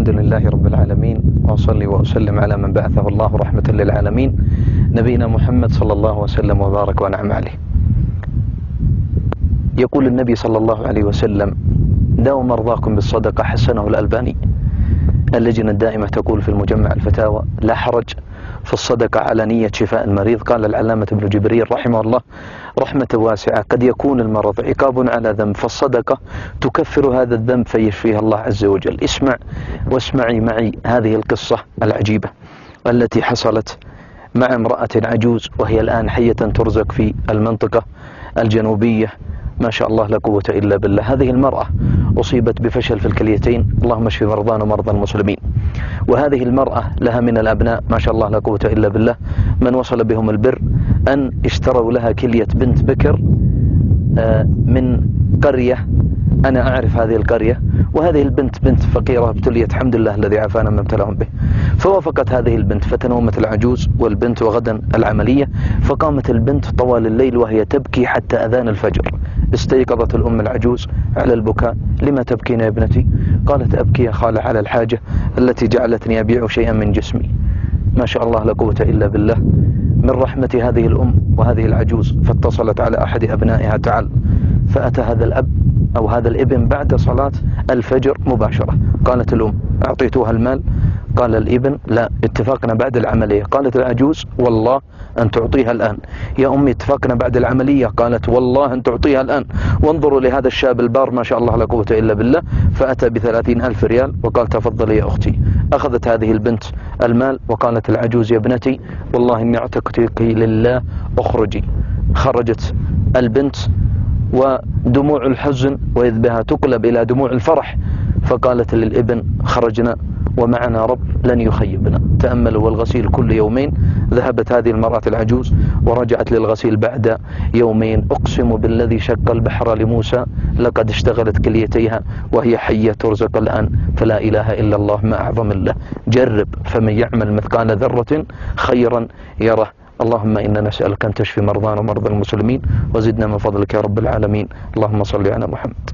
الحمد لله رب العالمين، وأصلي وأسلم على من بعثه الله رحمة للعالمين، نبينا محمد صلى الله وسلم وبارك ونعم عليه. يقول النبي صلى الله عليه وسلم: داووا مرضاكم بالصدقة، حسنه الألباني. اللجنة الدائمة تقول في المجمع الفتاوى: لا حرج في الصدقة على نية شفاء المريض. قال العلامة ابن جبريل رحمه الله رحمة واسعة: قد يكون المرض عقاب على ذنب، فالصدقة تكفر هذا الذنب فيشفيها الله عز وجل. اسمع واسمعي معي هذه القصة العجيبة التي حصلت مع امرأة عجوز، وهي الآن حية ترزق في المنطقة الجنوبية، ما شاء الله لا قوة إلا بالله. هذه المرأة أصيبت بفشل في الكليتين، اللهم اشف مرضانا ومرضى المسلمين. وهذه المرأة لها من الأبناء ما شاء الله لا قوة إلا بالله من وصل بهم البر أن اشتروا لها كلية بنت بكر من قرية، أنا أعرف هذه القرية، وهذه البنت بنت فقيرة ابتليت، الحمد لله الذي عافانا مما ابتلاهم به. فوافقت هذه البنت، فتنومت العجوز والبنت وغدا العملية، فقامت البنت طوال الليل وهي تبكي حتى أذان الفجر. استيقظت الأم العجوز على البكاء: لما تبكين يا ابنتي؟ قالت: أبكي يا خالة على الحاجة التي جعلتني أبيع شيئا من جسمي. ما شاء الله لا قوة إلا بالله. من رحمة هذه الأم وهذه العجوز فاتصلت على أحد أبنائها: تعال. فأتى هذا الأب أو هذا الابن بعد صلاة الفجر مباشرة. قالت الأم: أعطيتها المال؟ قال الابن: لا، اتفقنا بعد العملية. قالت العجوز: والله أن تعطيها الآن. يا أمي اتفقنا بعد العملية. قالت: والله أن تعطيها الآن. وانظروا لهذا الشاب البار ما شاء الله لا قوة إلا بالله، فأتى ب30,000 ريال وقال: تفضلي يا أختي. أخذت هذه البنت المال وقالت العجوز: يا ابنتي والله إني اعتقتك لله، اخرجي. خرجت البنت ودموع الحزن وإذ بها تقلب إلى دموع الفرح، فقالت للابن: خرجنا ومعنا رب لن يخيبنا. تأملوا، والغسيل كل يومين. ذهبت هذه المرأة العجوز ورجعت للغسيل بعد يومين. أقسم بالذي شق البحر لموسى لقد اشتغلت كليتيها وهي حية ترزق الآن. فلا إله إلا الله، ما أعظم الله. جرب، فمن يعمل مثقال ذرة خيرا يره. اللهم إنا نسألك أن تشفي مرضانا ومرضى المسلمين، وزدنا من فضلك يا رب العالمين. اللهم صل على محمد.